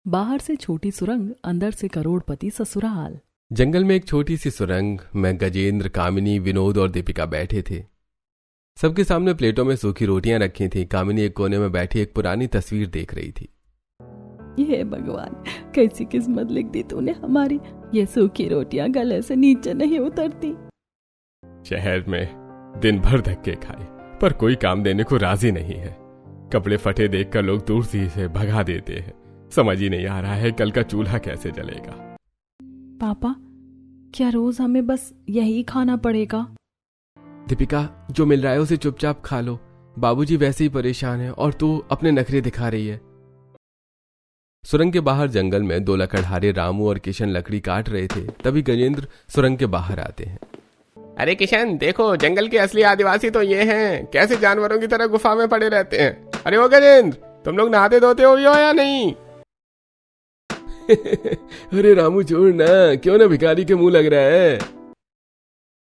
बाहर से छोटी सुरंग, अंदर से करोड़पति ससुराल। जंगल में एक छोटी सी सुरंग में गजेंद्र, कामिनी, विनोद और दीपिका बैठे थे। सबके सामने प्लेटों में सूखी रोटियां रखी थी। कामिनी एक कोने में बैठी एक पुरानी तस्वीर देख रही थी। ये भगवान, कैसी किस्मत लिख दी तूने हमारी। ये सूखी रोटियां गले से नीचे नहीं उतरती। शहर में दिन भर धक्के खाए पर कोई काम देने को राजी नहीं है। कपड़े फटे देखकर लोग दूर से इसे भगा देते हैं। समझ ही नहीं आ रहा है कल का चूल्हा कैसे जलेगा। पापा, क्या रोज हमें बस यही खाना पड़ेगा? दीपिका, जो मिल रहा है उसे चुपचाप खा लो। बाबूजी वैसे ही परेशान है और तू अपने नखरे दिखा रही है। सुरंग के बाहर जंगल में दो लकड़हारे रामू और किशन लकड़ी काट रहे थे। तभी गजेंद्र सुरंग के बाहर आते हैं। अरे किशन, देखो जंगल के असली आदिवासी तो ये हैं। कैसे जानवरों की तरह गुफा में पड़े रहते हैं। अरे वो गजेंद्र, तुम लोग नहाते धोते हो या नहीं? अरे रामू छोड़ ना, क्यों ना भिखारी के मुंह लग रहा है।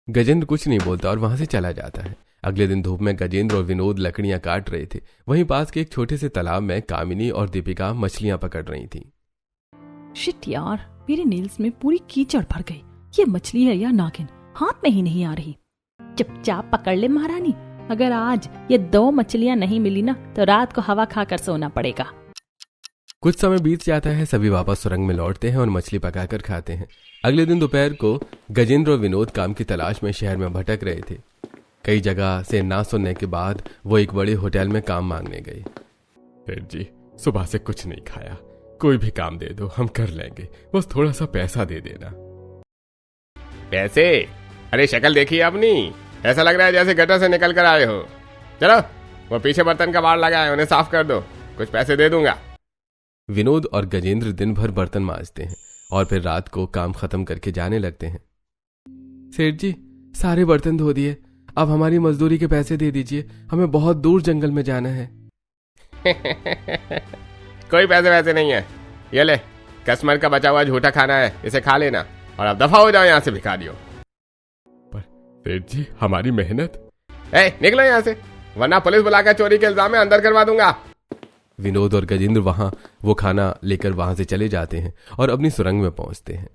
गजेंद्र कुछ नहीं बोलता और वहां से चला जाता है। अगले दिन धूप में गजेंद्र और विनोद लकड़ियां काट रहे थे। वहीं पास के एक छोटे से तालाब में कामिनी और दीपिका मछलियां पकड़ रही थी। शिट यार, मेरे नेल्स में पूरी कीचड़ भर गई। ये मछली है या नागिन, हाथ में ही नहीं आ रही। चुपचाप पकड़ ले महारानी। अगर आज ये 2 मछलियां नहीं मिली ना तो रात को हवा खाकर सोना पड़ेगा। कुछ समय बीत जाता है। सभी वापस सुरंग में लौटते हैं और मछली पकाकर खाते हैं। अगले दिन दोपहर को गजेंद्र और विनोद काम की तलाश में शहर में भटक रहे थे। कई जगह से ना सुनने के बाद वो एक बड़े होटल में काम मांगने गए। सेठ जी, सुबह से कुछ नहीं खाया, कोई भी काम दे दो, हम कर लेंगे, बस थोड़ा सा पैसा दे देना। पैसे? अरे शक्ल देखिए अपनी, ऐसा लग रहा है जैसे गटर से निकल कर आए हो। चलो वो पीछे बर्तन का बाड़ लगा है, उन्हें साफ कर दो, कुछ पैसे दे दूंगा। विनोद और गजेंद्र दिन भर बर्तन मांजते हैं और फिर रात को काम खत्म करके जाने लगते हैं। सेठ जी, सारे बर्तन धो दिए, अब हमारी मजदूरी के पैसे दे दीजिए, हमें बहुत दूर जंगल में जाना है। कोई पैसे वैसे नहीं है, ये ले, कस्टमर का बचा हुआ झूठा खाना है, इसे खा लेना और अब दफा हो जाओ यहाँ से भिखारियों। पर सेठ जी, हमारी मेहनत। निकलो यहाँ से, वरना पुलिस बुलाकर चोरी के इल्जाम में अंदर करवा दूंगा। विनोद और गजेंद्र वहां वो खाना लेकर वहां से चले जाते हैं और अपनी सुरंग में पहुंचते हैं।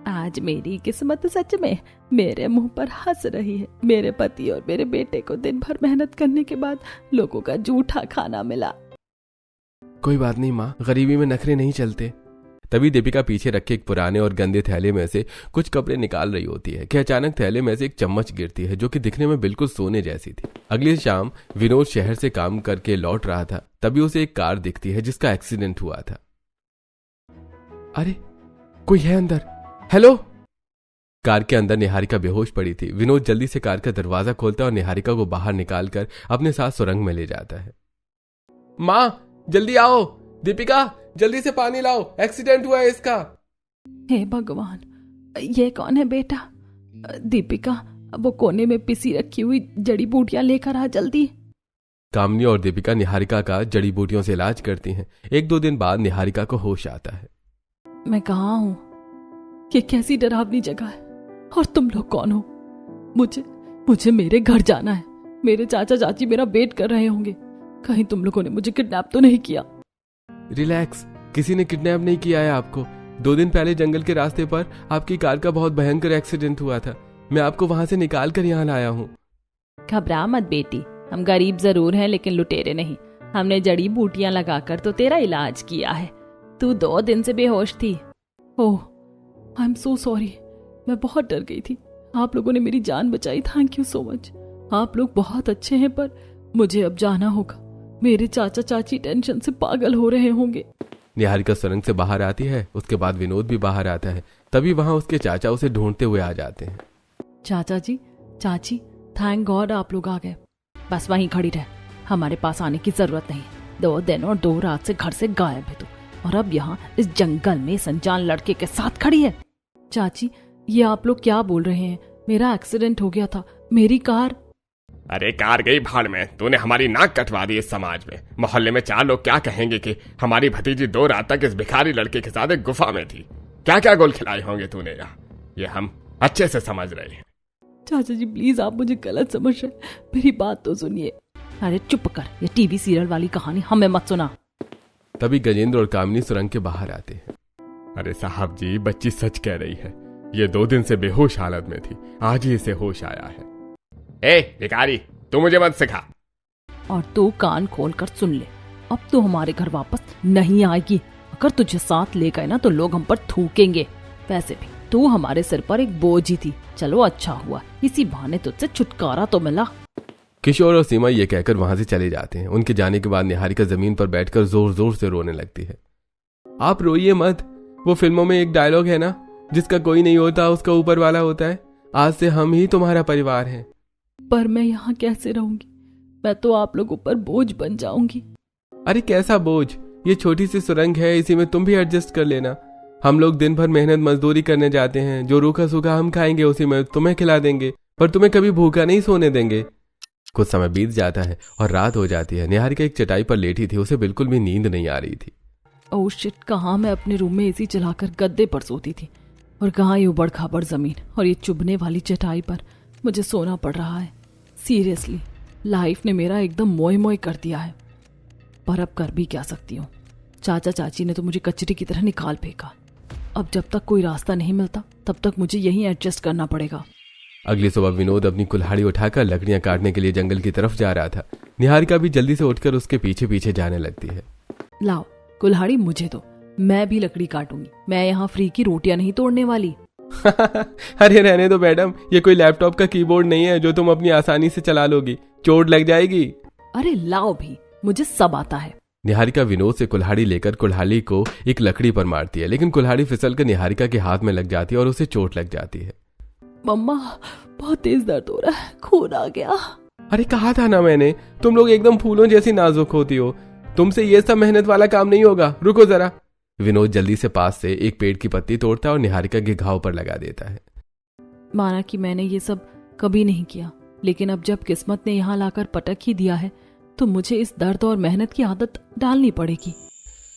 आज मेरी किस्मत सच में मेरे मुंह पर हंस रही है। मेरे पति और मेरे बेटे को दिन भर मेहनत करने के बाद लोगों का झूठा खाना मिला। कोई बात नहीं माँ, गरीबी में नखरे नहीं चलते। तभी दीपिका पीछे रखे एक पुराने और गंदे थैले में से कुछ कपड़े निकाल रही होती है कि अचानक थैले में से एक चम्मच गिरती है जो कि दिखने में बिल्कुल सोने जैसी थी। अगली शाम विनोद शहर से काम करके लौट रहा था। तभी उसे एक कार दिखती है जिसका एक्सीडेंट हुआ था। अरे कोई है अंदर, हेलो। कार के अंदर निहारिका बेहोश पड़ी थी। विनोद जल्दी से कार का दरवाजा खोलता और निहारिका को बाहर निकालकर अपने साथ सुरंग में ले जाता है। माँ जल्दी आओ, दीपिका जल्दी से पानी लाओ, एक्सीडेंट हुआ है इसका। हे भगवान, ये कौन है बेटा? दीपिका, वो कोने में पिसी रखी हुई जड़ी बूटियां लेकर आ जल्दी। कामिनी और दीपिका निहारिका का जड़ी बूटियों से इलाज करती हैं। 1-2 दिन बाद निहारिका को होश आता है। मैं कहाँ हूँ? ये कैसी डरावनी जगह है और तुम लोग कौन हो? मुझे मेरे घर जाना है। मेरे चाचा चाची मेरा वेट कर रहे होंगे। कहीं तुम लोगों ने मुझे किडनैप तो नहीं किया? रिलैक्स, किसी ने किडनैप नहीं किया है आपको। 2 दिन पहले जंगल के रास्ते पर आपकी कार का बहुत भयंकर एक्सीडेंट हुआ था। मैं आपको वहां से निकाल कर यहाँ लाया हूँ। घबरा मत बेटी, हम गरीब जरूर हैं लेकिन लुटेरे नहीं। हमने जड़ी बूटियां लगाकर तो तेरा इलाज किया है। तू 2 दिन से बेहोश थी। ओह, आई एम सो सॉरी, मैं बहुत डर गई थी। आप लोगों ने मेरी जान बचाई, थैंक यू सो मच। आप लोग बहुत अच्छे हैं, पर मुझे अब जाना होगा। मेरे चाचा चाची टेंशन से पागल हो रहे होंगे। निहारिका सुरंग से बाहर आती है। उसके बाद विनोद भी बाहर आता है। तभी वहां उसके चाचा उसे ढूंढते हुए आ जाते हैं। चाचा जी, चाची, थैंक गॉड आप लोग आ गए। बस वहीं खड़ी रह, हमारे पास आने की जरूरत नहीं। 2 दिन और 2 रात से घर से गायब है तू, और अब यहाँ इस जंगल में इस अनजान लड़के के साथ खड़ी है। चाची, ये आप लोग क्या बोल रहे हैं? मेरा एक्सीडेंट हो गया था, मेरी कार। अरे कार गई भाड़ में, तूने हमारी नाक कटवा दी। इस समाज में, मोहल्ले में 4 लोग क्या कहेंगे कि हमारी भतीजी 2 रात तक इस भिखारी लड़के के साथ एक गुफा में थी। क्या क्या गोल खिलाए होंगे तूने यहाँ, ये हम अच्छे से समझ रहे हैं। चाचा जी प्लीज, आप मुझे गलत समझ रहे, मेरी बात तो सुनिए। अरे चुप कर, ये टीवी सीरियल वाली कहानी हमें मत सुना। तभी गजेंद्र और कामिनी सुरंग के बाहर आते हैं। अरे साहब जी, बच्ची सच कह रही है। ये 2 दिन से बेहोश हालत में थी, आज ही इसे होश आया है। ए भिखारी, तू मुझे मत सिखा। और तू कान खोल कर सुन ले, अब तू हमारे घर वापस नहीं आएगी। अगर तुझे साथ ले गए ना तो लोग हम पर थूकेंगे। वैसे भी तू हमारे सिर पर एक बोझ ही थी। चलो अच्छा हुआ, इसी बहाने तुझसे छुटकारा तो मिला। किशोर और सीमा ये कहकर वहां से चले जाते हैं। उनके जाने के बाद निहारिका जमीन पर बैठकर जोर जोर से रोने लगती है। आप रोइए मत, वो फिल्मों में एक डायलॉग है ना, जिसका कोई नहीं होता उसका ऊपर वाला होता है। आज से हम ही तुम्हारा परिवार है। पर मैं यहाँ कैसे रहूंगी? मैं तो आप लोगों पर बोझ बन जाऊंगी। अरे कैसा बोझ, ये छोटी सी सुरंग है, इसी में तुम भी एडजस्ट कर लेना। हम लोग दिन भर मेहनत मजदूरी करने जाते हैं, जो रूखा सूखा हम खाएंगे उसी में तुम्हें खिला देंगे, पर तुम्हें कभी भूखा नहीं सोने देंगे। कुछ समय बीत जाता है और रात हो जाती है। निहारिका एक चटाई पर लेटी थी, उसे बिल्कुल भी नींद नहीं आ रही थी। ओह शिट, कहाँ मैं अपने रूम में एसी चलाकर गद्दे पर सोती थी और कहाँ ये उबड़ खाबड़ जमीन और ये चुभने वाली चटाई पर मुझे सोना पड़ रहा है। सीरियसली लाइफ ने मेरा एकदम मोए मोए कर दिया है। पर अब कर भी क्या सकती हूँ, चाचा चाची ने तो मुझे कचरी की तरह निकाल फेंका। अब जब तक कोई रास्ता नहीं मिलता तब तक मुझे यहीं एडजस्ट करना पड़ेगा। अगली सुबह विनोद अपनी कुल्हाड़ी उठाकर लकड़ियां काटने के लिए जंगल की तरफ जा रहा था। निहारिका भी जल्दी से उठकर उसके पीछे पीछे जाने लगती है। लाओ कुल्हाड़ी मुझे दो, मैं भी लकड़ी काटूंगी। मैं यहाँ फ्री की रोटियां नहीं तोड़ने वाली। अरे रहने दो मैडम, ये कोई लैपटॉप का कीबोर्ड नहीं है जो तुम अपनी आसानी से चला लोगी, चोट लग जाएगी। अरे लाओ भी, मुझे सब आता है। निहारिका विनोद से कुल्हाड़ी लेकर कुल्हाड़ी को एक लकड़ी पर मारती है, लेकिन कुल्हाड़ी फिसलकर निहारिका के हाथ में लग जाती है और उसे चोट लग जाती है। मम्मा बहुत तेज दर्द हो रहा है, खून आ गया। अरे कहा था ना मैंने, तुम लोग एकदम फूलों जैसी नाजुक होती हो, तुमसे ये सब मेहनत वाला काम नहीं होगा, रुको जरा। विनोद जल्दी से पास से एक पेड़ की पत्ती तोड़ता है और निहारिका के घाव पर लगा देता है। माना कि मैंने ये सब कभी नहीं किया, लेकिन अब जब किस्मत ने यहाँ लाकर पटक ही दिया है तो मुझे इस दर्द और मेहनत की आदत डालनी पड़ेगी।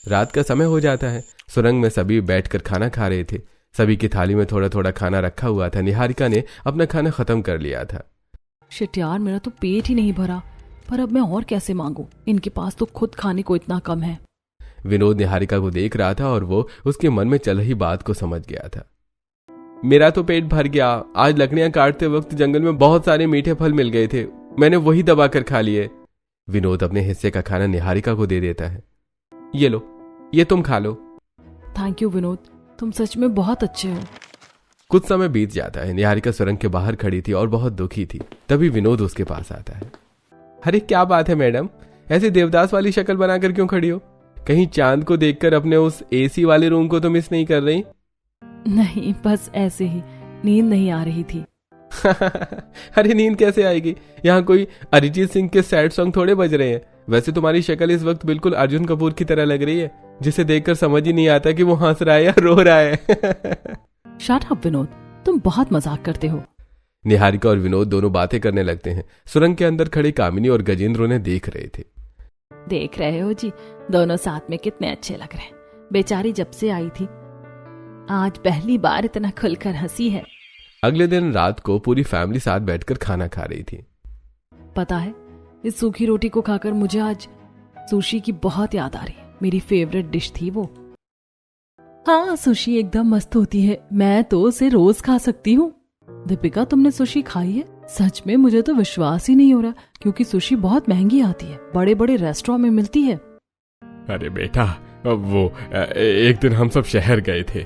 रात का समय हो जाता है। सुरंग में सभी बैठकर खाना खा रहे थे। सभी की थाली में थोड़ा थोड़ा खाना रखा हुआ था। निहारिका ने अपना खाना खत्म कर लिया था। शिट यार, मेरा तो पेट ही नहीं भरा, पर अब मैं और कैसे मांगू? इनके पास तो खुद खाने को इतना कम है। विनोद निहारिका को देख रहा था और वो उसके मन में चल रही बात को समझ गया था। मेरा तो पेट भर गया, आज लकड़ियां काटते वक्त जंगल में बहुत सारे मीठे फल मिल गए थे, मैंने वही दबाकर खा लिए। विनोद अपने हिस्से का खाना निहारिका को दे देता है। ये लो, ये तुम खा लो। थैंक यू विनोद, तुम सच में बहुत अच्छे हो। कुछ समय बीत जाता है। निहारिका सुरंग के बाहर खड़ी थी और बहुत दुखी थी। तभी विनोद उसके पास आता है। अरे क्या बात है मैडम, ऐसे देवदास वाली शक्ल बनाकर क्यों खड़ी हो? कहीं चांद को देखकर अपने उस एसी वाले रूम को तो मिस नहीं कर रही? नहीं, बस ऐसे ही, नींद नहीं आ रही थी। अरे नींद कैसे आएगी, यहाँ कोई अरिजीत सिंह के सैड सॉन्ग थोड़े बज रहे हैं। वैसे तुम्हारी शक्ल इस वक्त बिल्कुल अर्जुन कपूर की तरह लग रही है, जिसे देखकर समझ ही नहीं आता कि वो हंस रहा है या रो रहा है। शट अप विनोद, तुम बहुत मजाक करते हो। निहारिका और विनोद दोनों बातें करने लगते हैं। सुरंग के अंदर खड़े कामिनी और गजेंद्र उन्हें देख रहे थे। देख रहे हो जी, दोनों साथ में कितने अच्छे लग रहे हैं। बेचारी जब से आई थी आज पहली बार इतना खुलकर हंसी है। अगले दिन रात को पूरी फैमिली साथ बैठकर खाना खा रही थी। पता है, इस सूखी रोटी को खाकर मुझे आज सुशी की बहुत याद आ रही है। मेरी फेवरेट डिश थी वो। हाँ, सुशी एकदम मस्त होती है, मैं तो उसे रोज खा सकती हूँ। दीपिका, तुमने सुशी खाई है? सच में मुझे तो विश्वास ही नहीं हो रहा, क्योंकि सुशी बहुत महंगी आती है, बड़े बड़े रेस्टोरेंट में मिलती है। अरे बेटा, वो एक दिन हम सब शहर गए थे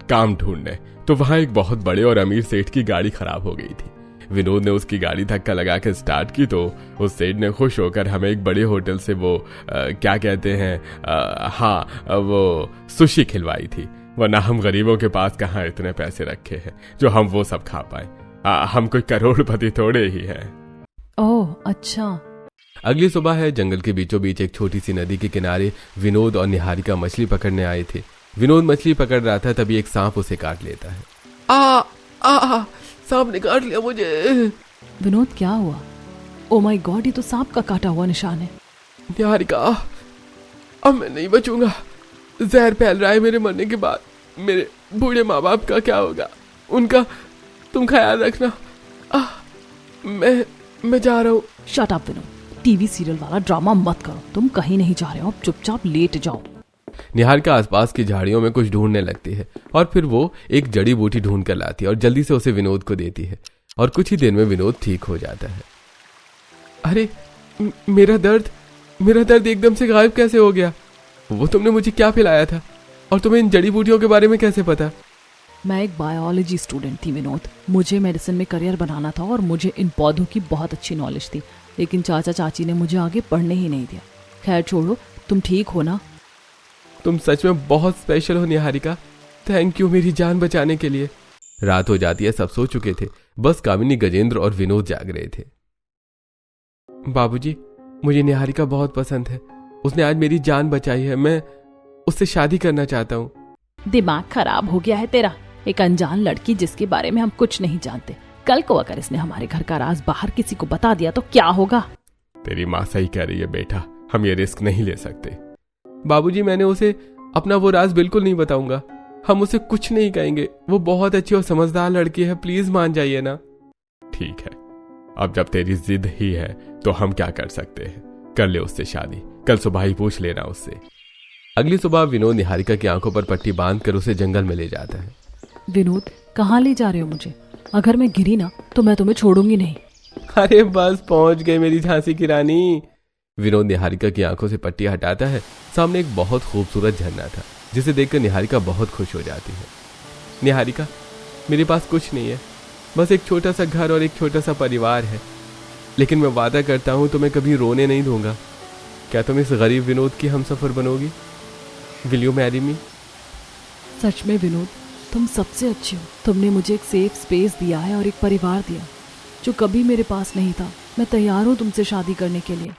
काम ढूंढने, तो वहां एक बहुत बड़े और अमीर सेठ की गाड़ी खराब हो गई थी। विनोद ने उसकी गाड़ी धक्का लगा के स्टार्ट की तो उस सेठ ने खुश होकर हमें एक बड़े होटल से वो क्या कहते हैं, वो सुशी खिलवाई थी। वरना हम गरीबों के पास कहाँ इतने पैसे रखे हैं जो हम वो सब खा पाए। हम कोई करोड़पति थोड़े ही हैं। ओह अच्छा। अगली सुबह है। जंगल के बीचों बीच एक छोटी सी नदी के किनारे विनोद और निहारिका मछली पकड़ने आए थे। विनोद मछली पकड़ रहा था, तभी एक सांप उसे काट लेता है। सांप ने काट लिया मुझे। विनोद क्या हुआ? ओ माय गॉड, ये तो सांप का काटा हुआ निशान है। निहारिका, अब मैं नहीं बचूंगा। जहर फैल रहा है मेरे मरने के बाद। मेरे बूढ़े माँ बाप का क्या होगा, उनका तुम ख्याल रखना। मैं जा रहा हूँ। Shut up Vinod, TV serial वाला ड्रामा मत करो। तुम कहीं नहीं जा रहे हो, अब चुपचाप लेट जाओ। निहारिका आसपास की झाड़ियों में कुछ ढूंढने लगती है और फिर वो एक जड़ी बूटी ढूंढ कर लाती है और जल्दी से उसे विनोद को देती है और कुछ ही देर में विनोद ठीक हो जाता है। अरे मेरा दर्द एकदम से गायब कैसे हो गया? वो तुमने मुझे क्या पिलाया था और तुम्हें इन जड़ी बूटियों के बारे में कैसे पता? मैं एक बायोलॉजी स्टूडेंट थी विनोद। मुझे मेडिसिन में करियर बनाना था और मुझे इन पौधों की बहुत अच्छी नॉलेज थी, लेकिन चाचा चाची ने मुझे आगे पढ़ने ही नहीं दिया। खैर छोड़ो, तुम ठीक हो ना? तुम सच में बहुत स्पेशल हो निहारिका। थैंक यू मेरी जान बचाने के लिए। रात हो जाती है, सब सो चुके थे, बस कामिनी, गजेंद्र और विनोद जाग रहे थे। बाबूजी, मुझे निहारिका बहुत पसंद है। उसने आज मेरी जान बचाई है। मैं उससे शादी करना चाहता हूँ। दिमाग खराब हो गया है तेरा। एक अनजान लड़की जिसके बारे में हम कुछ नहीं जानते, कल को अगर इसने हमारे घर का राज बाहर किसी को बता दिया तो क्या होगा? तेरी माँ सही कह रही है बेटा, हम ये रिस्क नहीं ले सकते। बाबूजी, मैंने उसे अपना वो राज बिल्कुल नहीं बताऊंगा। हम उसे कुछ नहीं कहेंगे। वो बहुत अच्छी और समझदार लड़की है, प्लीज मान जाइए ना। ठीक है, अब जब तेरी जिद ही है तो हम क्या कर सकते हैं। कर ले उससे शादी, कल सुबह ही पूछ लेना उससे। अगली सुबह विनोद निहारिका की आंखों पर पट्टी बांधकर उसे जंगल में ले जाता है। विनोद, कहाँ ले जा रहे हो मुझे? अगर मैं गिरी ना तो मैं तुम्हें छोड़ूंगी नहीं। अरे बस पहुंच गए मेरी झांसी की रानी। विनोद निहारिका की आंखों से पट्टी हटाता है। सामने एक बहुत खूबसूरत झरना था जिसे देखकर निहारिका बहुत खुश हो जाती है। निहारिका, मेरे पास कुछ नहीं है, बस एक छोटा सा घर और एक छोटा सा परिवार है, लेकिन मैं वादा करता हूं तुम्हें कभी रोने नहीं दूंगा। क्या तुम इस गरीब विनोद की हमसफर बनोगी? Will you marry me? सच में विनोद, तुम सबसे अच्छे हो। तुमने मुझे एक सेफ स्पेस दिया है और एक परिवार दिया जो कभी मेरे पास नहीं था। मैं तैयार हूँ तुमसे शादी करने के लिए।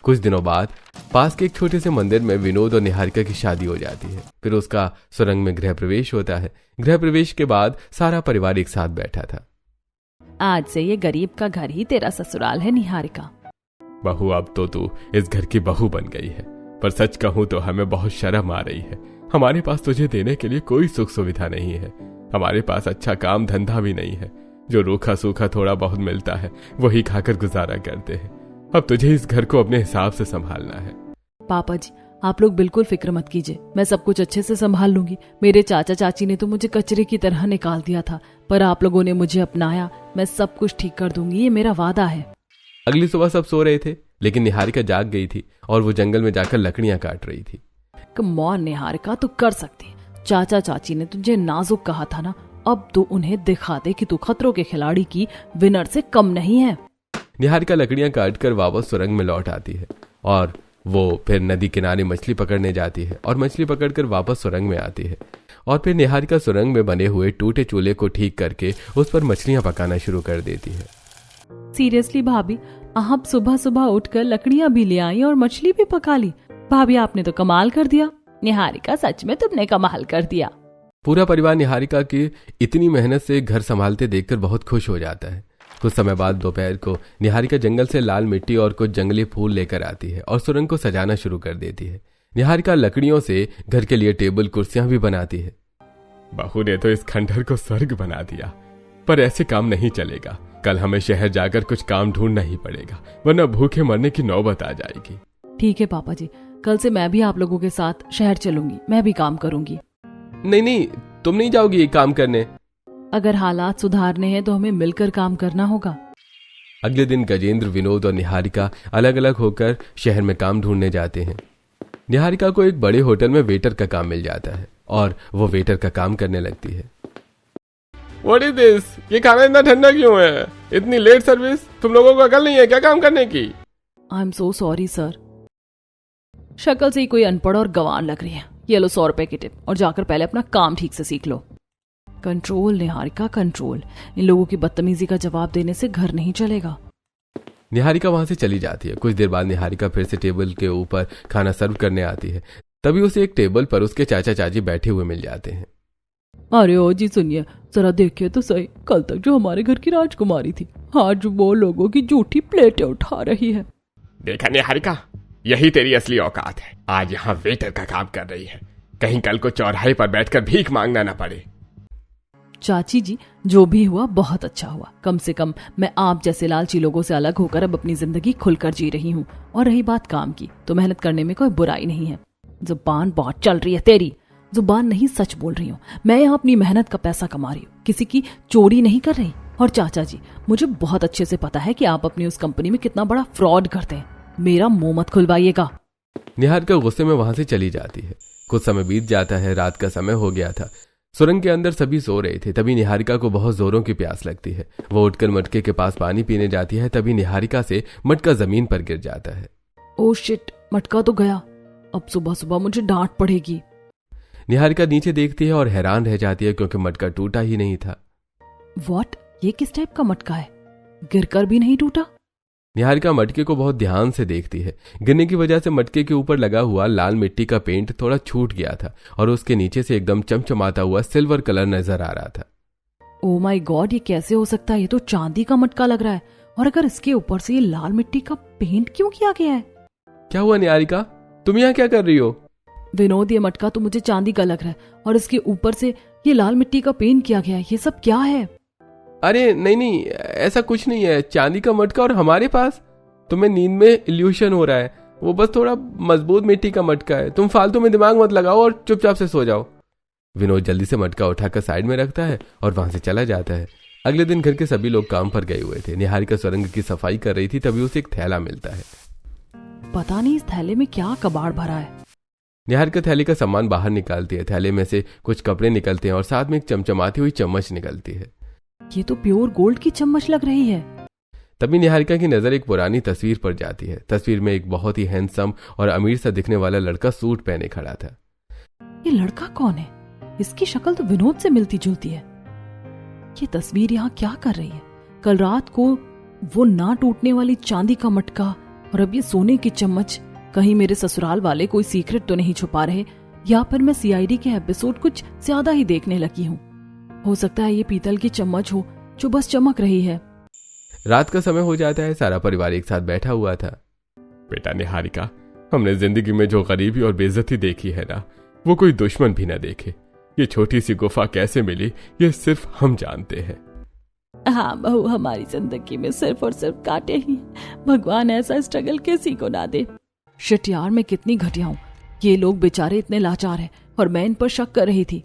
कुछ दिनों बाद पास के एक छोटे से मंदिर में विनोद और निहारिका की शादी हो जाती है। फिर उसका सुरंग में गृह प्रवेश होता है। गृह प्रवेश के बाद सारा परिवार एक साथ बैठा था। आज से ये गरीब का घर ही तेरा ससुराल है निहारिका। बहू, अब तो तू इस घर की बहू बन गई है, पर सच कहूँ तो हमें बहुत शर्म आ रही है। हमारे पास तुझे देने के लिए कोई सुख सुविधा नहीं है। हमारे पास अच्छा काम धंधा भी नहीं है। जो रूखा सूखा थोड़ा बहुत मिलता है वही खाकर गुजारा करते हैं। अब तुझे इस घर को अपने हिसाब से संभालना है। पापा जी, आप लोग बिल्कुल फिक्र मत कीजिए, मैं सब कुछ अच्छे से संभाल लूंगी। मेरे चाचा चाची ने तो मुझे कचरे की तरह निकाल दिया था, पर आप लोगों ने मुझे अपनाया। मैं सब कुछ ठीक कर दूंगी, ये मेरा वादा है। अगली सुबह सब सो रहे थे, लेकिन निहारिका जाग गई थी और वो जंगल में जाकर लकड़ियां काट रही थी। कम ऑन निहारिका, तू कर सकती। चाचा चाची ने तुझे नाजुक कहा था ना, अब तो उन्हें दिखा दे कि तू खतरों के खिलाड़ी की विनर से कम नहीं है। निहारिका लकड़ियां काटकर वापस सुरंग में लौट आती है और वो फिर नदी किनारे मछली पकड़ने जाती है और मछली पकड़कर वापस सुरंग में आती है। और फिर निहारिका सुरंग में बने हुए टूटे चूल्हे को ठीक करके उस पर मछलियां पकाना शुरू कर देती है। सीरियसली भाभी, आप सुबह सुबह उठकर लकड़ियां भी ले आई और मछली भी पका ली। भाभी, आपने तो कमाल कर दिया। निहारिका, सच में तुमने कमाल कर दिया। पूरा परिवार निहारिका की इतनी मेहनत से घर संभालते देखकर बहुत खुश हो जाता है। कुछ समय बाद दोपहर को निहारिका जंगल से लाल मिट्टी और कुछ जंगली फूल लेकर आती है और सुरंग को सजाना शुरू कर देती है। निहारिका लकड़ियों से घर के लिए टेबल कुर्सियां भी बनाती है। बहू ने तो इस खंडहर को स्वर्ग बना दिया, पर ऐसे काम नहीं चलेगा। कल हमें शहर जाकर कुछ काम ढूंढना ही पड़ेगा, वरना भूखे मरने की नौबत आ जाएगी। ठीक है पापा जी, कल से मैं भी आप लोगों के साथ शहर चलूंगी। मैं भी काम करूंगी। नहीं, तुम नहीं जाओगी ये काम करने। अगर हालात सुधारने हैं तो हमें मिलकर काम करना होगा। अगले दिन गजेंद्र, विनोद और निहारिका अलग अलग होकर शहर में काम ढूंढने जाते हैं। निहारिका को एक बड़े होटल में वेटर का काम मिल जाता है और वो वेटर का काम करने लगती है। What is this? ये खाना इतना ठंडा क्यों है? इतनी लेट सर्विस? तुम लोगों को अकल नहीं है क्या काम करने की? I am so sorry sir. शक्ल से ही कोई अनपढ़ और गंवार लग रही है। ये लो 100 रुपए की टिप और जाकर पहले अपना काम ठीक से सीख लो। Control Niharika, control. इन लोगों की बदतमीजी का जवाब देने से घर नहीं चलेगा। निहारिका वहां से चली जाती है। कुछ देर बाद निहारिका फिर से टेबल के ऊपर खाना सर्व करने आती है। तभी उसे एक टेबल पर उसके चाचा चाची बैठे हुए मिल जाते हैं। अरे ओ जी, सुनिए जरा, देखिए तो सही, कल तक जो हमारे घर की राजकुमारी थी आज वो लोगों की झूठी प्लेटें उठा रही है। देखा निहारिका, यही तेरी असली औकात है। आज यहाँ वेटर का काम कर रही है, कहीं कल को चौराहे पर बैठकर भीख मांगना न पड़े। चाची जी, जो भी हुआ बहुत अच्छा हुआ। कम से कम मैं आप जैसे लालची लोगों से अलग होकर अब अपनी जिंदगी खुलकर जी रही हूँ। और रही बात काम की, तो मेहनत करने में कोई बुराई नहीं है। जुबान बहुत चल रही है तेरी। जुबान नहीं, सच बोल रही हूँ। मैं यहाँ अपनी मेहनत का पैसा कमा रही हूँ, किसी की चोरी नहीं कर रही। और चाचा जी, मुझे बहुत अच्छे से पता है कि आप अपनी उस कंपनी में कितना बड़ा फ्रॉड करते हैं। मेरा मुंह मत खुलवाइएगा। निहारिका गुस्से में वहां से चली जाती है। कुछ समय बीत जाता है। रात का समय हो गया था। सुरंग के अंदर सभी सो रहे थे। तभी निहारिका को बहुत जोरों की प्यास लगती है। वो उठकर मटके के पास पानी पीने जाती है। तभी निहारिका से मटका जमीन पर गिर जाता है। ओह शिट, मटका तो गया। अब सुबह सुबह मुझे डांट पड़ेगी। निहारिका नीचे देखती है और हैरान रह जाती है क्योंकि मटका टूटा ही नहीं था। व्हाट, ये किस टाइप का मटका है? गिरकर भी नहीं टूटा। निहारिका मटके को बहुत ध्यान से देखती है। गिरने की वजह से मटके के ऊपर लगा हुआ लाल मिट्टी का पेंट थोड़ा छूट गया था और उसके नीचे से एकदम चमचमाता हुआ सिल्वर कलर नजर आ रहा था। ओ माय गॉड, ये कैसे हो सकता है? ये तो चांदी का मटका लग रहा है। और अगर इसके ऊपर से ये लाल मिट्टी का पेंट क्यों किया गया है? क्या हुआ निहारिका, तुम यहाँ क्या कर रही हो? विनोद, ये मटका तो मुझे चांदी का लग रहा है और इसके ऊपर से ये लाल मिट्टी का पेंट किया गया है। ये सब क्या है? अरे नहीं, ऐसा कुछ नहीं है। चांदी का मटका और हमारे पास तुम्हें नींद में इल्यूशन हो रहा है। वो बस थोड़ा मजबूत मिट्टी का मटका है। तुम फालतू में दिमाग मत लगाओ और चुपचाप से सो जाओ। विनोद जल्दी से मटका उठाकर साइड में रखता है और वहां से चला जाता है। अगले दिन घर के सभी लोग काम पर गए हुए थे। निहारिका सुरंग की सफाई कर रही थी। तभी उसे एक थैला मिलता है। पता नहीं इस थैले में क्या कबाड़ भरा है। निहारिका थैले का सामान बाहर निकालती है। थैले में से कुछ कपड़े निकलते हैं और साथ में एक चमचमाती हुई चम्मच निकलती है। ये तो प्योर गोल्ड की चम्मच लग रही है। तभी निहारिका की नजर एक पुरानी तस्वीर पर जाती है। तस्वीर में एक बहुत ही हैंडसम और अमीर सा दिखने वाला लड़का सूट पहने खड़ा था। ये लड़का कौन है? इसकी शक्ल तो विनोद से मिलती जुलती है। ये तस्वीर यहाँ क्या कर रही है? कल रात को वो ना टूटने वाली चांदी का मटका और अब ये सोने की चम्मच। कहीं मेरे ससुराल वाले कोई सीक्रेट तो नहीं छुपा रहे, या फिर मैं सीआईडी के एपिसोड कुछ ज्यादा ही देखने लगी हूँ। हो सकता है ये पीतल की चम्मच हो जो बस चमक रही है। रात का समय हो जाता है। सारा परिवार एक साथ बैठा हुआ था। बेटा निहारिका, हमने जिंदगी में जो गरीबी और बेइज्जती देखी है ना, वो कोई दुश्मन भी ना देखे। ये छोटी सी गुफा कैसे मिली, ये सिर्फ हम जानते हैं। हाँ बहू, हमारी जिंदगी में सिर्फ और सिर्फ कांटे ही। भगवान ऐसा स्ट्रगल किसी को ना दे। शिट यार, मैं कितनी घटिया हूँ। ये लोग बेचारे इतने लाचार हैं और मैं इन पर शक कर रही थी।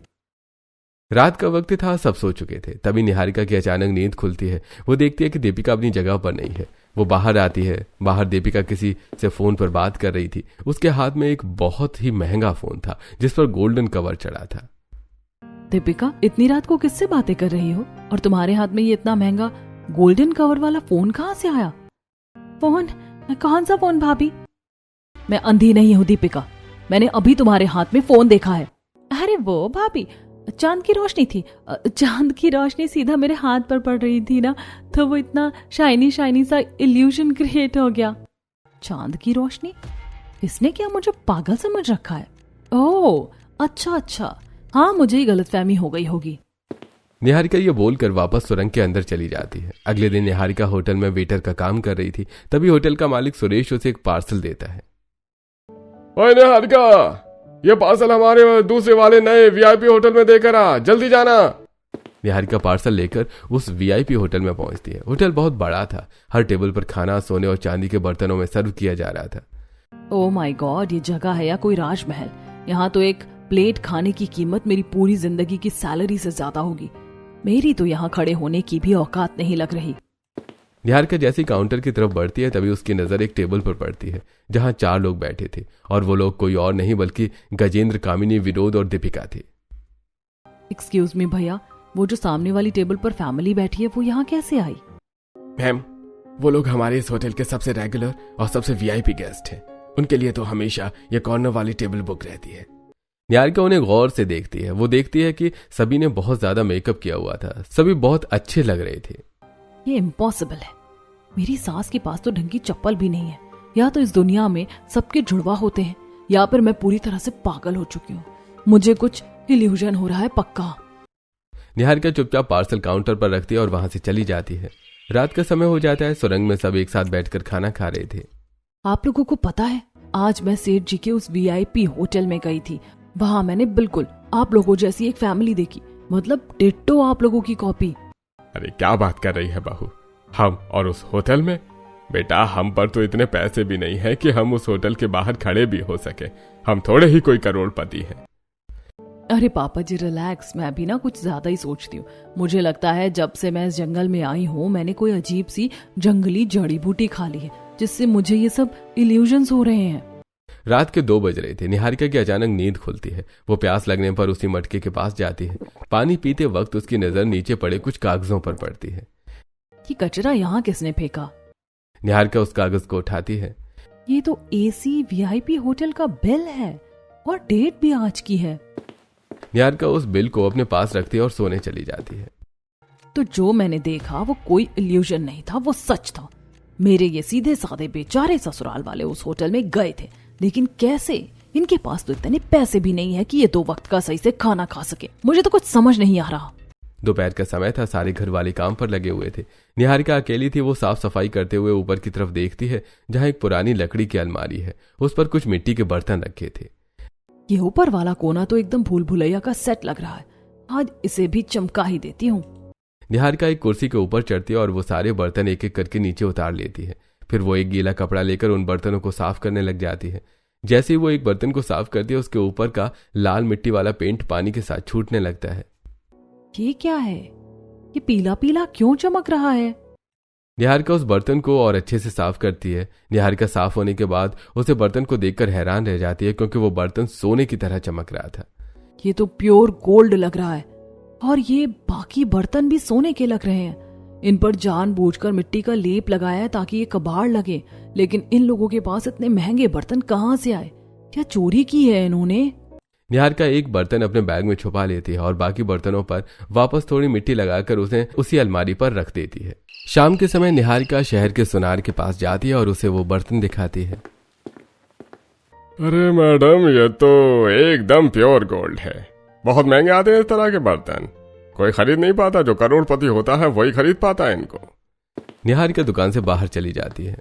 रात का वक्त था, सब सो चुके थे। तभी निहारिका की अचानक नींद खुलती है। वो देखती है कि दीपिका अपनी जगह पर नहीं है। वो बाहर आती है। बाहर दीपिका किसी से फोन पर बात कर रही थी। उसके हाथ में एक बहुत ही महंगा फोन था जिस पर गोल्डन कवर चढ़ा था। दीपिका, इतनी रात को किससे बातें कर रही हो? और तुम्हारे हाथ में ये इतना महंगा गोल्डन कवर वाला फोन कहाँ से आया? फोन? कौन सा फोन भाभी? मैं अंधी नहीं हूँ दीपिका, मैंने अभी तुम्हारे हाथ में फोन देखा है। अरे वो भाभी, चांद की रोशनी थी। चांद की रोशनी सीधा मेरे हाथ पर पड़ रही थी ना, तो वो इतना शाइनी शाइनी सा इल्यूशन क्रिएट हो गया। चांद की रोशनी? इसने क्या मुझे पागल समझ रखा है? ओह अच्छा, हाँ मुझे ही गलतफहमी हो गई होगी। निहारिका ये बोलकर वापस सुरंग के अंदर चली जाती है। अगले दिन निहारिका होटल में वेटर का काम कर रही थी। तभी होटल का मालिक सुरेश उसे एक पार्सल देता है। ओए निहारिका, ये पार्सल हमारे दूसरे वाले नए वीआईपी होटल में देकर आ, जल्दी जाना। निहारिका पार्सल लेकर उस वीआईपी होटल में पहुंचती है। होटल बहुत बड़ा था। हर टेबल पर खाना सोने और चांदी के बर्तनों में सर्व किया जा रहा था। ओह माय गॉड, ये जगह है या कोई राजमहल? यहाँ तो एक प्लेट खाने की कीमत मेरी पूरी जिंदगी की सैलरी से ज्यादा होगी। मेरी तो यहाँ खड़े होने की भी औकात नहीं लग रही। निहारिका जैसी काउंटर की तरफ बढ़ती है तभी उसकी नजर एक टेबल पर पड़ती है जहां 4 लोग बैठे थे और वो लोग कोई और नहीं बल्कि गजेंद्र, कामिनी, विनोद और दीपिका थे। एक्सक्यूज मी भैया, वो जो सामने वाली टेबल पर फैमिली बैठी है वो यहाँ कैसे आई? मैम, वो लोग हमारे इस होटल के सबसे रेगुलर और सबसे वीआईपी गेस्ट हैं। उनके लिए तो हमेशा ये कॉर्नर वाली टेबल बुक रहती है। निहारिका उन्हें गौर से देखती है। वो देखती है कि सभी ने बहुत ज्यादा मेकअप किया हुआ था। सभी बहुत अच्छे लग रहे थे। ये इम्पॉसिबल है। मेरी सास के पास तो ढंग की चप्पल भी नहीं है। या तो इस दुनिया में सबके जुड़वा होते हैं या फिर मैं पूरी तरह से पागल हो चुकी हूँ। मुझे कुछ इल्यूजन हो रहा है पक्का। निहारिका चुपचाप पार्सल काउंटर पर रखती है और वहां से चली जाती है। रात का समय हो जाता है। सुरंग में सब एक साथ बैठकर खाना खा रहे थे। आप लोगों को पता है, आज मैं सेठ जी के उस वीआईपी होटल में गई थी। वहां मैंने बिल्कुल आप लोगों जैसी एक फैमिली देखी। मतलब डिट्टो आप लोगों की कॉपी। अरे क्या बात कर रही है बहू, हम और उस होटल में? बेटा हम पर तो इतने पैसे भी नहीं है कि हम उस होटल के बाहर खड़े भी हो सके। हम थोड़े ही कोई करोड़पति हैं। अरे पापा जी रिलैक्स, मैं भी ना कुछ ज्यादा ही सोचती हूँ। मुझे लगता है जब से मैं इस जंगल में आई हूँ मैंने कोई अजीब सी जंगली जड़ी बूटी खा ली है, जिससे मुझे ये सब इल्यूजन्स हो रहे हैं। रात के 2 बज रहे थे। निहारिका की अचानक नींद खुलती है। वो प्यास लगने पर उसी मटके के पास जाती है। पानी पीते वक्त उसकी नजर नीचे पड़े कुछ कागजों पर पड़ती है। ये कचरा यहाँ किसने फेंका? निहारिका उस कागज को उठाती है। ये तो एसी वीआईपी होटल का बिल है और डेट भी आज की है। निहारिका उस बिल को अपने पास रखती है और सोने चली जाती है। तो जो मैंने देखा वो कोई इल्यूजन नहीं था, वो सच था। मेरे ये सीधे साधे बेचारे ससुराल वाले उस होटल में गए थे, लेकिन कैसे? इनके पास तो इतने पैसे भी नहीं है कि ये 2 वक्त का सही से खाना खा सके। मुझे तो कुछ समझ नहीं आ रहा। दोपहर का समय था। सारे घर वाले काम पर लगे हुए थे। निहारिका अकेली थी। वो साफ सफाई करते हुए ऊपर की तरफ देखती है, जहाँ एक पुरानी लकड़ी की अलमारी है। उस पर कुछ मिट्टी के बर्तन रखे थे। ये ऊपर वाला कोना तो एकदम भूल भुलैया का सेट लग रहा है। आज इसे भी चमका ही देती हूँ। निहारिका एक कुर्सी के ऊपर चढ़ती है और वो सारे बर्तन एक एक करके नीचे उतार लेती है। फिर वो एक गीला कपड़ा लेकर उन बर्तनों को साफ करने लग जाती है। जैसे ही वो एक बर्तन को साफ करती है उसके ऊपर का लाल मिट्टी वाला पेंट पानी के साथ छूटने लगता है। ये क्या है? ये पीला पीला क्यों चमक रहा है? निहारिका उस बर्तन को और अच्छे से साफ करती है। निहारिका साफ होने के बाद उसे बर्तन को देखकर हैरान रह जाती है, क्योंकि वो बर्तन सोने की तरह चमक रहा था। ये तो प्योर गोल्ड लग रहा है और ये बाकी बर्तन भी सोने के लग रहे हैं। इन पर जानबूझकर मिट्टी का लेप लगाया है ताकि ये कबाड़ लगे, लेकिन इन लोगों के पास इतने महंगे बर्तन कहाँ से आए? क्या चोरी की है इन्होंने? निहारिका एक बर्तन अपने बैग में छुपा लेती है और बाकी बर्तनों पर वापस थोड़ी मिट्टी लगाकर उसे उसी अलमारी पर रख देती है। शाम के समय निहारिका शहर के सुनार के पास जाती है और उसे वो बर्तन दिखाती है। अरे मैडम ये तो एकदम प्योर गोल्ड है। बहुत महंगे आते हैं इस तरह के बर्तन, कोई खरीद नहीं पाता। जो करोड़पति होता है वही खरीद पाता है इनको। निहारिका दुकान से बाहर चली जाती है।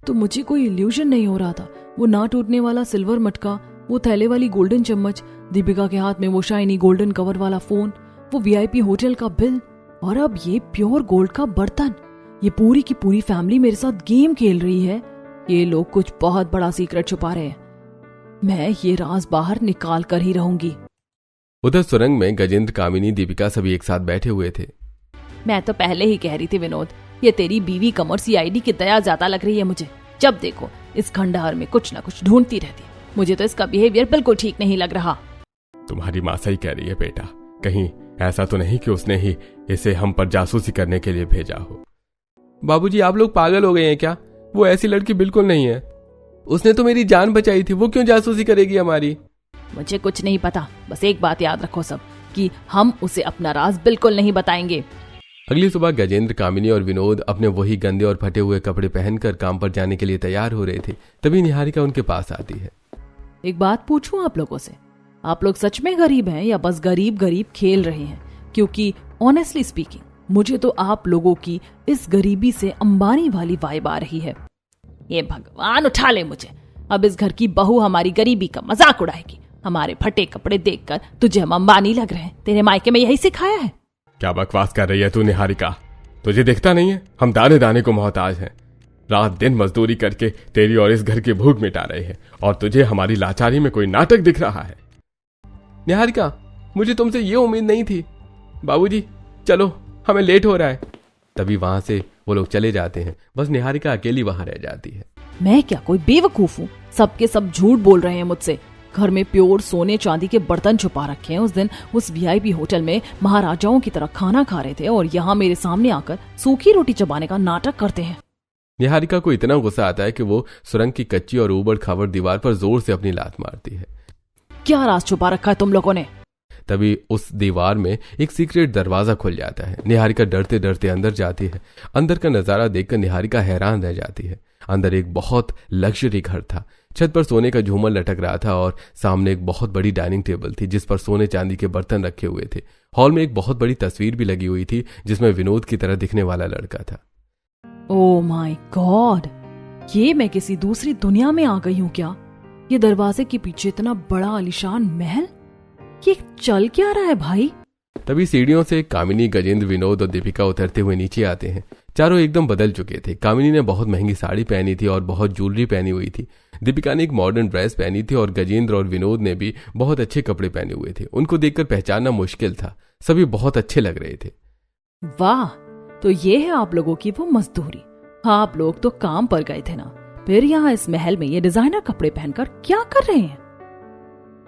तो मुझे कोई इल्यूजन नहीं हो रहा था। वो ना टूटने वाला सिल्वर मटका, वो थैले वाली गोल्डन चम्मच, दीपिका के हाथ में वो शाइनी गोल्डन कवर वाला फोन, वो वीआईपी होटल का बिल, और अब ये प्योर गोल्ड का बर्तन। ये पूरी की पूरी फैमिली मेरे साथ गेम खेल रही है। ये लोग कुछ बहुत बड़ा सीक्रेट छुपा रहे हैं। मैं ये राज बाहर निकाल कर ही रहूंगी। उधर सुरंग में गजेंद्र, कामिनी, दीपिका सभी एक साथ बैठे हुए थे। मैं तो पहले ही कह रही थी विनोद, ये तेरी बीवी कमर सीआईडी की दया ज्यादा लग रही है मुझे। जब देखो इस खंडहर में कुछ न कुछ ढूंढती रहती है। मुझे तो इसका बिहेवियर बिल्कुल ठीक नहीं लग रहा। तुम्हारी माँ सही कह रही है बेटा, कहीं ऐसा तो नहीं कि उसने ही इसे हम पर जासूसी करने के लिए भेजा हो। बाबूजी आप लोग पागल हो गए हैं क्या? वो ऐसी लड़की बिल्कुल नहीं है। उसने तो मेरी जान बचाई थी, वो क्यों जासूसी करेगी हमारी? मुझे कुछ नहीं पता, बस एक बात याद रखो सब, कि हम उसे अपना राज बिल्कुल नहीं बताएंगे। अगली सुबह गजेंद्र, कामिनी और विनोद अपने वही गंदे और फटे हुए कपड़े पहनकर काम पर जाने के लिए तैयार हो रहे थे। तभी निहारिका उनके पास आती है। एक बात पूछूं आप लोगों से, आप लोग सच में गरीब हैं या बस गरीब गरीब खेल रहे हैं? क्योंकि ऑनेस्टली स्पीकिंग मुझे तो आप लोगों की इस गरीबी से अंबानी वाली वाइब आ रही है। ये भगवान उठा ले मुझे, अब इस घर की बहू हमारी गरीबी का मजाक उड़ाएगी। हमारे फटे कपड़े देखकर तुझे हम अंबानी लग रहे हैं। तेरे मायके में यही सिखाया है? क्या बकवास कर रही है तू निहारिका? तुझे दिखता नहीं है हम दाने दाने को मोहताज हैं। रात दिन मजदूरी करके तेरी और इस घर की भूख मिटा रहे हैं, और तुझे हमारी लाचारी में कोई नाटक दिख रहा है। निहारिका मुझे तुमसे ये उम्मीद नहीं थी। बाबूजी चलो हमें लेट हो रहा है। तभी वहां से वो लोग चले जाते हैं। बस निहारिका अकेली वहां रह जाती है। मैं क्या कोई बेवकूफ हूँ? सबके सब झूठ बोल रहे हैं मुझसे। घर में प्योर सोने चांदी के बर्तन छुपा रखे हैं। उस दिन उस वीआईपी होटल में महाराजाओं की तरह खाना खा रहे थे और यहाँ मेरे सामने आकर सूखी रोटी चबाने का नाटक करते हैं। निहारिका को इतना गुस्सा आता है कि वो सुरंग की कच्ची और ऊबड़ खाबड़ दीवार पर जोर से अपनी लात मारती है। क्या राज छुपा रखा है तुम लोगों ने? तभी उस दीवार में एक सीक्रेट दरवाजा खुल जाता है। निहारिका डरते डरते अंदर जाती है। अंदर का नजारा देखकर निहारिका हैरान रह जाती है। अंदर एक बहुत लग्जरी घर था। छत पर सोने का झूमर लटक रहा था और सामने एक बहुत बड़ी डाइनिंग टेबल थी जिस पर सोने चांदी के बर्तन रखे हुए थे। हॉल में एक बहुत बड़ी तस्वीर भी लगी हुई थी जिसमें विनोद की तरह दिखने वाला लड़का था। ओह माय गॉड, ये मैं किसी दूसरी दुनिया में आ गई हूँ क्या? ये दरवाजे के पीछे इतना बड़ा आलीशान महल, ये चल क्या रहा है भाई? तभी सीढ़ियों से कामिनी, गजेंद्र, विनोद और दीपिका उतरते हुए नीचे आते हैं। चारों एकदम बदल चुके थे। कामिनी ने बहुत महंगी साड़ी पहनी थी और बहुत ज्वेलरी पहनी हुई थी। दीपिका ने एक मॉडर्न ड्रेस पहनी थी और गजेंद्र और विनोद ने भी बहुत अच्छे कपड़े पहने हुए थे। उनको देखकर पहचानना मुश्किल था। सभी बहुत अच्छे लग रहे थे। वाह, तो ये है आप लोगों की वो मजदूरी। हाँ, आप लोग तो काम पर गए थे ना, फिर यहाँ इस महल में ये डिजाइनर कपड़े पहनकर क्या कर रहे हैं?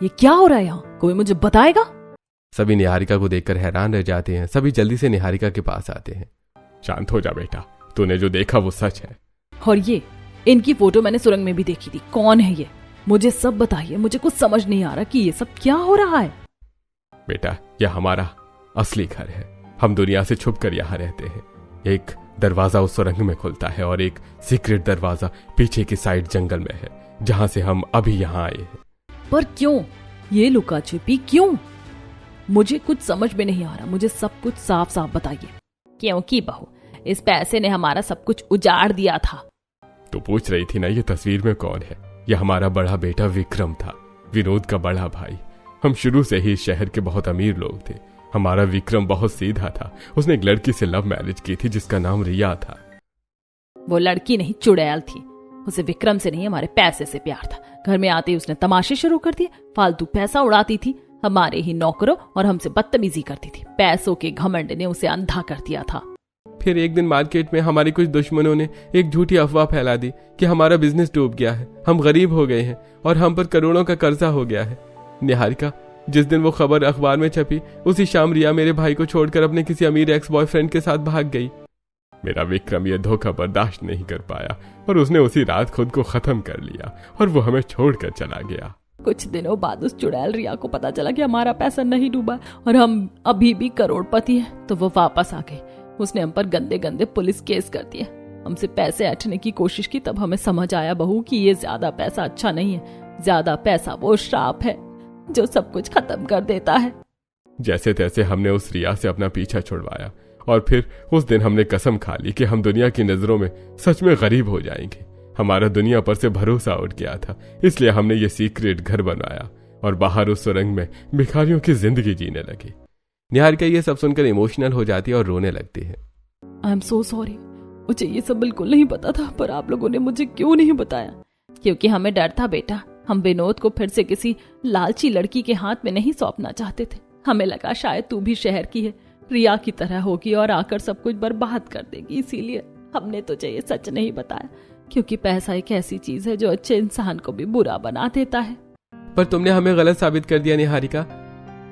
ये क्या हो रहा है यहाँ? कोई मुझे बताएगा? सभी निहारिका को देखकर हैरान रह जाते हैं। सभी जल्दी से निहारिका के पास आते हैं। शांत हो जा बेटा, तूने जो देखा वो सच है। और ये इनकी फोटो मैंने सुरंग में भी देखी थी। कौन है ये? मुझे सब बताइए, मुझे कुछ समझ नहीं आ रहा कि ये सब क्या हो रहा है। बेटा, यह हमारा असली घर है। हम दुनिया से छुप कर यहाँ रहते हैं। एक दरवाजा उस सुरंग में खुलता है और एक सीक्रेट दरवाजा पीछे की साइड जंगल में है, जहां से हम अभी यहाँ आए हैं। पर क्यों ये लुका छिपी? क्यों? मुझे कुछ समझ में नहीं आ रहा। मुझे सब कुछ साफ साफ बताइए। क्योंकि बहू, इस पैसे ने हमारा सब कुछ उजाड़ दिया था। तो पूछ रही थी ना ये तस्वीर में कौन है? यह हमारा बड़ा बेटा विक्रम था, विनोद का बड़ा भाई। हम शुरू से ही शहर के बहुत अमीर लोग थे। हमारा विक्रम बहुत सीधा था। उसने एक लड़की से लव मैरिज की थी जिसका नाम रिया था। वो लड़की नहीं, चुड़ैल थी। उसे विक्रम से नहीं, हमारे पैसे से प्यार था। घर में आते ही उसने तमाशे शुरू कर दिए। फालतू पैसा उड़ाती थी, हमारे ही नौकरों और हमसे बदतमीजी करती थी। पैसों के घमंड ने उसे अंधा कर दिया था। फिर एक दिन मार्केट में हमारे कुछ दुश्मनों ने एक झूठी अफवाह फैला दी कि हमारा बिजनेस डूब गया है, हम गरीब हो गए हैं और हम पर करोड़ों का कर्जा हो गया है। निहारिका, जिस दिन वो खबर अखबार में छपी, उसी शाम रिया मेरे भाई को छोड़कर अपने किसी अमीर एक्स बॉयफ्रेंड के साथ भाग गई। मेरा विक्रम ये धोखा बर्दाश्त नहीं कर पाया और उसने उसी रात खुद को खत्म कर लिया और वो हमें छोड़कर चला गया। कुछ दिनों बाद उस चुड़ैल रिया को पता चला कि हमारा पैसा नहीं डूबा और हम अभी भी करोड़पति हैं, तो वो वापस आ गई। उसने हम पर गंदे गंदे पुलिस केस कर दिए। हमसे पैसे ऐंठने की कोशिश की। तब हमें समझ आया बहू कि ये ज्यादा पैसा अच्छा नहीं है। ज्यादा पैसा वो श्राप है जो सब कुछ खत्म कर देता है। जैसे तैसे हमने उस रिया से अपना पीछा छुड़वाया और फिर उस दिन हमने कसम खा ली कि हम दुनिया की नजरों में सच में गरीब हो जाएंगे। हमारा दुनिया पर से भरोसा उठ गया था, इसलिए हमने ये सीक्रेट घर बनवाया और बाहर उस सुरंग में भिखारियों की जिंदगी जीने लगे। निहारिका ये सब सुनकर इमोशनल हो जाती है और रोने लगती है। आई एम सो सॉरी, मुझे ये सब बिल्कुल नहीं पता था। पर आप लोगों ने मुझे क्यों नहीं बताया? क्योंकि हमें डर था बेटा। हम विनोद को फिर से किसी लालची लड़की के हाथ में नहीं सौंपना चाहते थे। हमें लगा शायद तू भी शहर की है, रिया की तरह होगी और आकर सब कुछ बर्बाद कर देगी, इसीलिए हमने तुझे ये सच नहीं बताया। क्योंकि पैसा एक ऐसी चीज है जो अच्छे इंसान को भी बुरा बना देता है। पर तुमने हमें गलत साबित कर दिया निहारिका।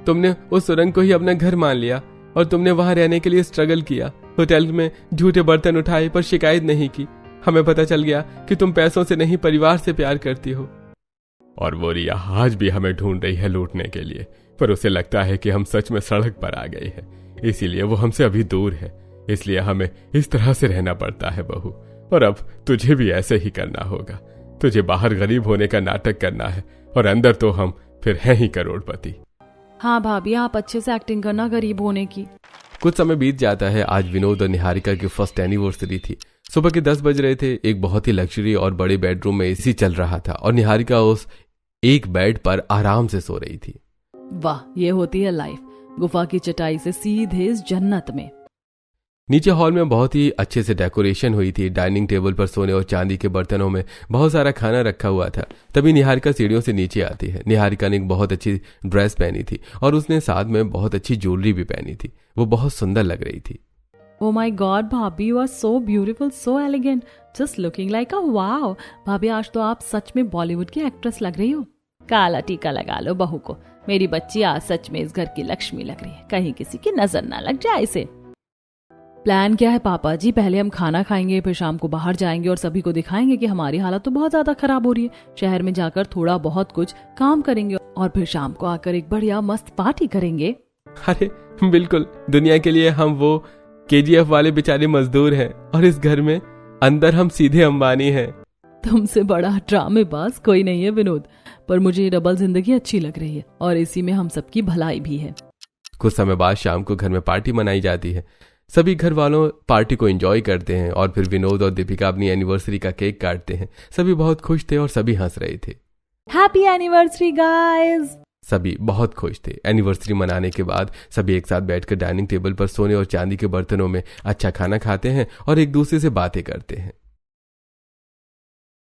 तुमने उस सुरंग को ही अपना घर मान लिया और तुमने वहां रहने के लिए स्ट्रगल किया। होटल में झूठे बर्तन उठाए पर शिकायत नहीं की। हमें पता चल गया कि तुम पैसों से नहीं, परिवार से प्यार करती हो। और वो रिया आज भी हमें ढूंढ रही है लूटने के लिए, पर उसे लगता है कि हम सच में सड़क पर आ गए हैं, इसीलिए वो हमसे अभी दूर है। इसलिए हमें इस तरह से रहना पड़ता है बहू। और अब तुझे भी ऐसे ही करना होगा। तुझे बाहर गरीब होने का नाटक करना है और अंदर तो हम फिर हैं ही करोड़पति। हाँ भाभी, आप अच्छे से एक्टिंग करना गरीब होने की। कुछ समय बीत जाता है। आज विनोद और निहारिका की फर्स्ट एनिवर्सरी थी। सुबह के 10 बज रहे थे। एक बहुत ही लग्जरी और बड़े बेडरूम में एसी चल रहा था और निहारिका उस एक बेड पर आराम से सो रही थी। वाह, ये होती है लाइफ। गुफा की चटाई से सीधे इस जन्नत में। नीचे हॉल में बहुत ही अच्छे से डेकोरेशन हुई थी। डाइनिंग टेबल पर सोने और चांदी के बर्तनों में बहुत सारा खाना रखा हुआ था। तभी निहारिका सीढ़ियों से नीचे आती है। निहारिका ने एक बहुत अच्छी ड्रेस पहनी थी और उसने साथ में बहुत अच्छी ज्वेलरी भी पहनी थी। वो बहुत सुंदर लग रही थी। Oh my God, भाभी, you are so beautiful, so elegant, just looking like a wow। भाभी, आज तो आप सच में बॉलीवुड की एक्ट्रेस लग रही हो। काला टीका लगा लो बहू को। मेरी बच्ची आज सच में इस घर की लक्ष्मी लग रही है। कहीं किसी की नजर ना लग जाए इसे। प्लान क्या है पापा जी? पहले हम खाना खाएंगे, फिर शाम को बाहर जाएंगे और सभी को दिखाएंगे कि हमारी हालत तो बहुत ज्यादा खराब हो रही है। शहर में जाकर थोड़ा बहुत कुछ काम करेंगे और फिर शाम को आकर एक बढ़िया मस्त पार्टी करेंगे। अरे बिल्कुल, दुनिया के लिए हम वो KGF वाले बेचारे मजदूर हैं और इस घर में अंदर हम सीधे अंबानी हैं। तुमसे बड़ा ड्रामेबाज कोई नहीं है विनोद। पर मुझे ये डबल जिंदगी अच्छी लग रही है और इसी में हम सबकी भलाई भी है। कुछ समय बाद शाम को घर में पार्टी मनाई जाती है। सभी घर वालों पार्टी को एंजॉय करते हैं और फिर विनोद और दीपिका अपनी एनिवर्सरी का केक काटते हैं। सभी बहुत खुश थे और सभी हंस रहे थे। Happy anniversary guys. सभी बहुत खुश थे। एनिवर्सरी मनाने के बाद सभी एक साथ बैठकर डाइनिंग टेबल पर सोने और चांदी के बर्तनों में अच्छा खाना खाते हैं और एक दूसरे से बातें करते हैं।